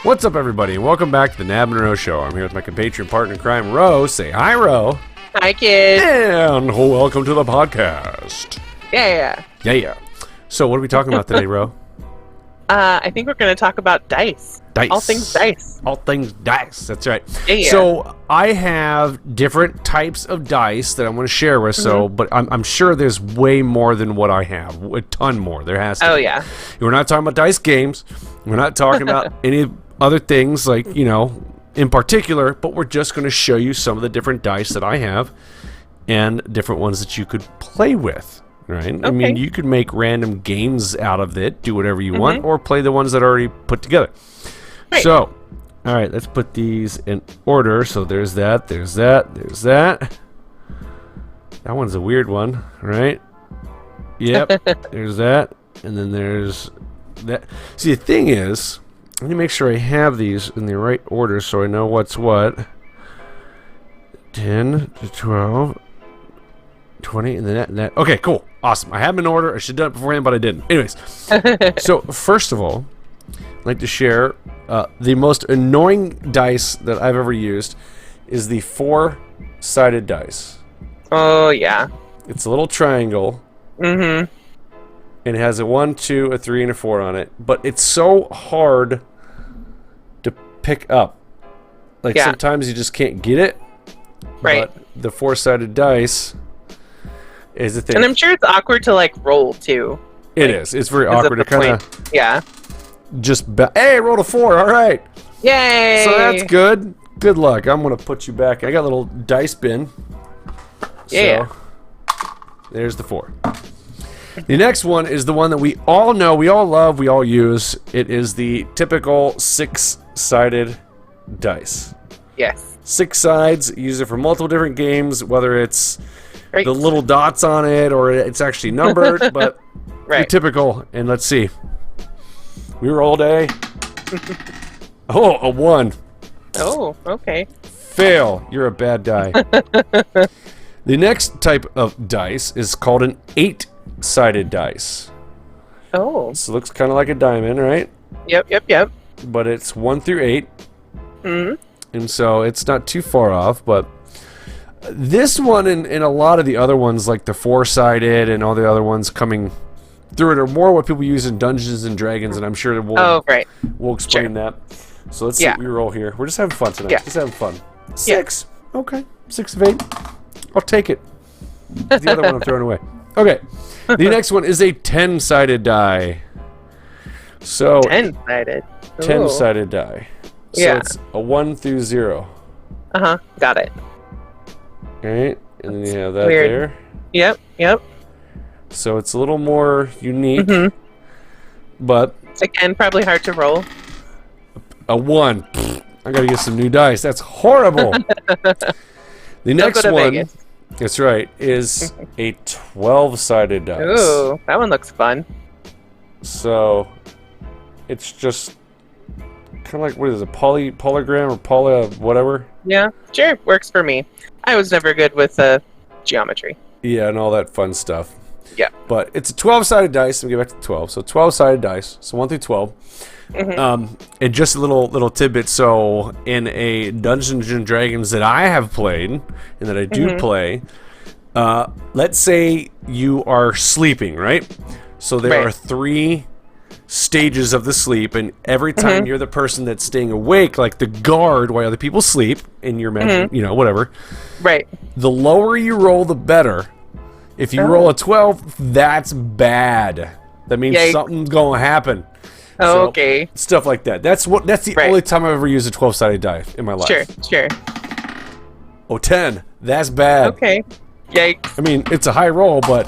What's up, everybody, and welcome back to the Knab and Ro Show. I'm here with my compatriot partner in crime, Ro. Say hi, Ro. Hi, kid. And welcome to the podcast. Yeah. So, what are we talking about today, Ro? I think we're going to talk about dice. Dice. All things dice. All things dice. That's right. Yeah. So, I have different types of dice that I'm going to share with. But I'm sure there's way more than what I have. A ton more. There has to. Oh, be. yeah. We're not talking about dice games. We're not talking about any other things like, in particular, but we're just going to show you some of the different dice that I have and different ones that you could play with, right? Okay. I mean, you could make random games out of it, do whatever you want, or play the ones that are already put together. Right. So, all right, let's put these in order. So there's that, there's that, there's that. That one's a weird one, right? Yep, there's that, and then there's that. See, the thing is, let me make sure I have these in the right order so I know what's what. 10 to 12, 20, and then that. Okay, cool. Awesome. I have them in order. I should have done it beforehand, but I didn't. Anyways, so first of all, I'd like to share the most annoying dice that I've ever used is the four-sided dice. Oh, yeah. It's a little triangle. Mm-hmm. And it has a 1, 2, a 3, and a 4 on it. But it's so hard to pick up. Like, sometimes you just can't get it. Right. But the four-sided dice is the thing. And I'm sure it's awkward to, like, roll, too. It is. It's very awkward to kind of... Yeah. Just... Hey, I rolled a 4. All right. Yay! So that's good. Good luck. I'm going to put you back. I got a little dice bin. Yeah. So, there's the 4. The next one is the one that we all know, we all love, we all use. It is the typical six-sided dice. Yes. 6 sides, use it for multiple different games, whether it's the little dots on it or it's actually numbered, but the typical. And let's see. We rolled a... a 1. Oh, okay. Fail. You're a bad die. The next type of dice is called an 8-sided dice. Oh. So it looks kind of like a diamond, right? Yep. But it's 1 through 8. Mm-hmm. And so it's not too far off, but this one and a lot of the other ones, like the 4-sided and all the other ones coming through it, are more what people use in Dungeons and Dragons, and I'm sure that we'll explain that. So let's see what we roll here. We're just having fun tonight. Yeah. Just having fun. 6. Yeah. Okay. 6 of 8. I'll take it. The other one I'm throwing away. Okay. The next one is a 10-sided die. So 10-sided. 10-sided die. So it's a 1 through 0. Uh-huh. Got it. Right? And then you have that there. Yep. So it's a little more unique. But again, probably hard to roll. A 1. Pfft, I gotta get some new dice. That's horrible. The next one, Vegas. That's right, is a 12-sided dice. Ooh, that one looks fun. So it's just kind of like, what is it, polygram or whatever? Yeah, sure, works for me. I was never good with geometry. Yeah, and all that fun stuff. Yeah. But it's a 12-sided dice. Let me get back to 12. So 12-sided dice. So 1 through 12. And just a little tidbit. So in a Dungeons and Dragons that I have played and that I do play, let's say you are sleeping, right? So there are 3 stages of the sleep, and every time you're the person that's staying awake, like the guard while other people sleep, and you're whatever. Right. The lower you roll, the better. If you roll a 12, that's bad. That means something's gonna happen. Oh, okay. Stuff like that. That's the only time I've ever used a 12-sided die in my life. Sure. Oh, 10. That's bad. Okay. Yikes. I mean, it's a high roll, but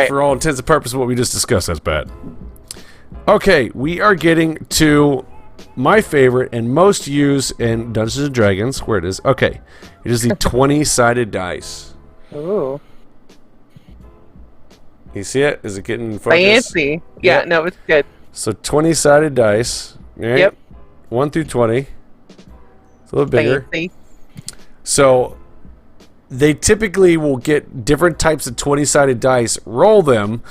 for all intents and purposes, what we just discussed, that's bad. Okay, we are getting to my favorite and most used in Dungeons and Dragons. Where it is? Okay, it is the 20-sided dice. Ooh. You see it? Is it getting in focus? Fancy. Yeah, no, it's good. So 20-sided dice. Right? Yep. 1 through 20. It's a little bigger. Fancy. So they typically will get different types of 20-sided dice, roll them,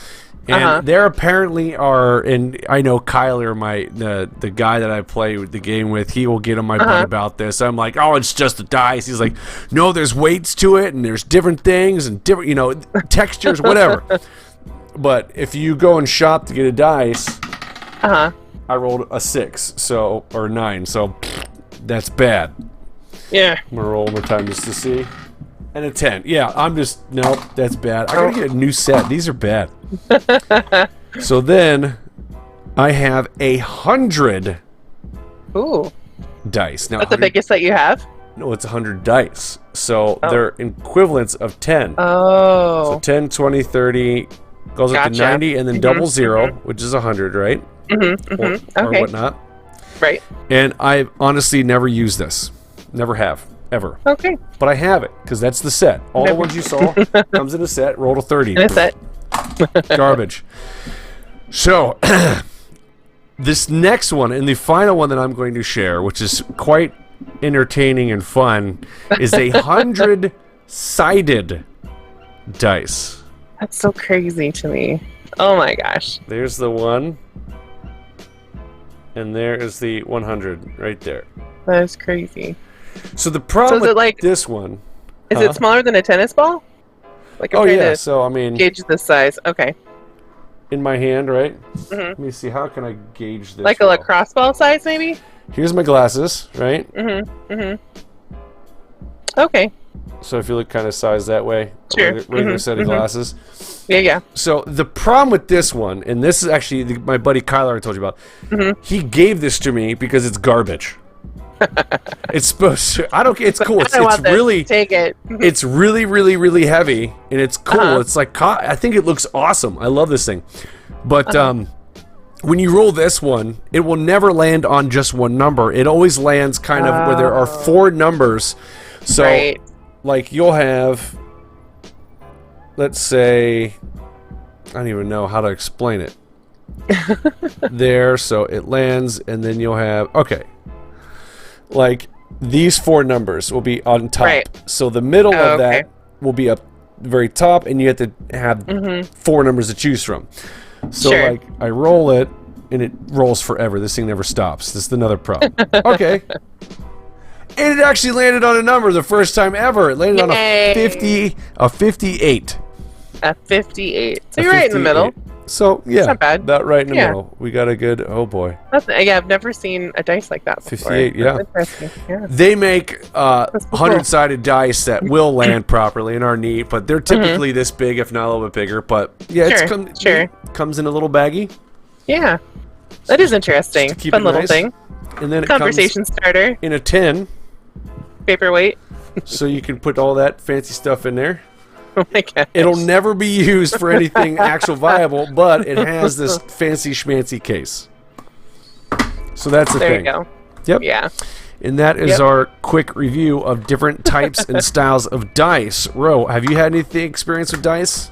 And there apparently are, and I know Kyler, the guy that I play the game with, he will get on my butt about this. I'm like, oh, it's just a dice. He's like, no, there's weights to it, and there's different things and different, textures, whatever. But if you go and shop to get a dice, I rolled a 6, or 9, so that's bad. Yeah. I'm gonna roll one more time just to see. And a 10. Yeah, nope, that's bad. I gotta get a new set. These are bad. So then, I have 100 dice. Now, that's the biggest that you have? No, it's 100 dice. So they're equivalents of 10. Oh. So 10, 20, 30, goes up to 90, and then double 0, which is 100, right? Or whatnot. Right. And I've honestly never used this. Never have. Ever. Okay. But I have it, because that's the set. All the ones you saw comes in a set, roll to 30. In a set. Garbage. So, this next one, and the final one that I'm going to share, which is quite entertaining and fun, is a 100-sided dice. That's so crazy to me. Oh my gosh. There's the 1. And there is the 100 right there. That is crazy. So the problem with like, this one... Is it smaller than a tennis ball? Like, oh, yeah, so I mean... Gauge the size. Okay. In my hand, right? Let me see, how can I gauge this? Like a lacrosse ball size, maybe? Here's my glasses, right? Okay. So if you look kind of sized that way, sure. regular set of glasses. Yeah. So the problem with this one, and this is actually my buddy Kyler I told you about, he gave this to me because it's garbage. It's supposed to, I don't care, it's cool. It's really, take it. It's really, really, really heavy, and it's cool. It's like, I think it looks awesome. I love this thing. But when you roll this one, it will never land on just one number. It always lands kind of where there are 4 numbers. So, like, you'll have, let's say, I don't even know how to explain it. There, so it lands, and then you'll have, like, these 4 numbers will be on top. So the middle of that will be up very top, and you have to have 4 numbers to choose from. So, like, I roll it, and it rolls forever. This thing never stops. This is another problem. Okay. And it actually landed on a number the first time ever. It landed on a 58. A 58. So you're right in the middle. So, yeah, it's not bad. About right in the middle. We got a good, oh boy. I've never seen a dice like that before. 58, yeah. Interesting. Yeah. They make 100-sided dice that will land properly and are neat, but they're typically this big, if not a little bit bigger. But, yeah, it comes in a little baggie. Yeah. That is interesting. Fun little thing. And then it conversation comes starter. In a tin. Paperweight. So you can put all that fancy stuff in there. Oh my gosh. It'll never be used for anything actual viable, but it has this fancy schmancy case. So that's the thing. There you go. Yep. Yeah. And that is our quick review of different types and styles of dice. Ro, have you had anything experience with dice?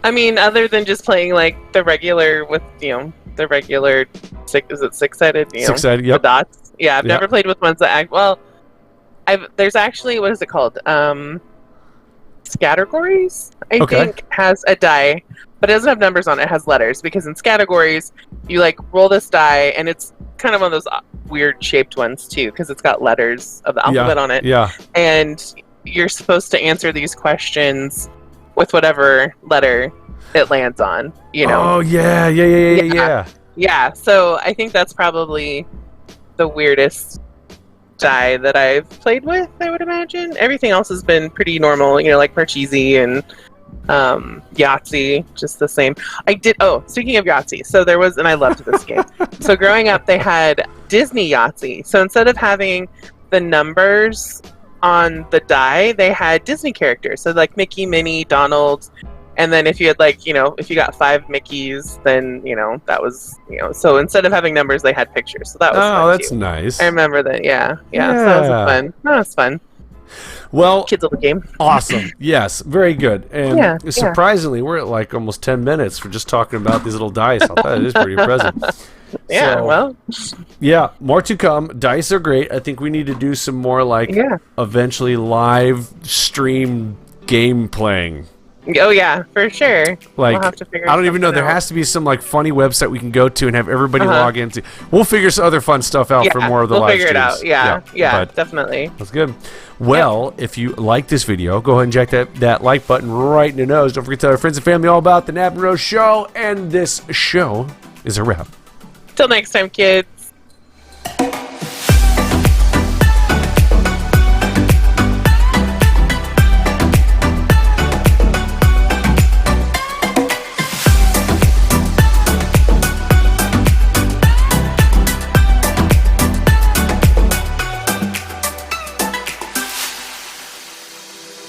I mean, other than just playing like the regular with, the regular six-sided? Six-sided, yep. The dots. Yeah, I've never played with ones that act well. There's actually, what is it called? Scattergories, I think, has a die, but it doesn't have numbers on it. It has letters, because in Scattergories, you like roll this die, and it's kind of one of those weird shaped ones too, because it's got letters of the alphabet on it. Yeah. And you're supposed to answer these questions with whatever letter it lands on. Oh yeah. Yeah. So I think that's probably the weirdest die that I've played with, I would imagine. Everything else has been pretty normal, like Parcheesi and Yahtzee, just the same. Speaking of Yahtzee, so there was, and I loved this game. So growing up, they had Disney Yahtzee. So instead of having the numbers on the die, they had Disney characters. So like Mickey, Minnie, Donald. And then if you had if you got 5 Mickeys, then, that was, so instead of having numbers, they had pictures. So that was fun, that's too. nice. I remember that. Yeah. So that was fun. That was fun. Well, kids little game. Awesome. Yes, very good. And surprisingly, we're at like almost 10 minutes for just talking about these little dice. I thought that is pretty impressive. Yeah, more to come. Dice are great. I think we need to do some more eventually live stream game playing. Oh yeah, for sure. Like, we'll have to figure I don't even know. something There out. has to be some like funny website we can go to and have everybody log into. We'll figure some other fun stuff out for more of the we'll live figure it streams. out. Yeah, but definitely. that's good. Well, if you like this video, go ahead and jack that like button right in the nose. Don't forget to tell our friends and family all about the Knab and Ro Show. And this show is a wrap. Till next time, kids.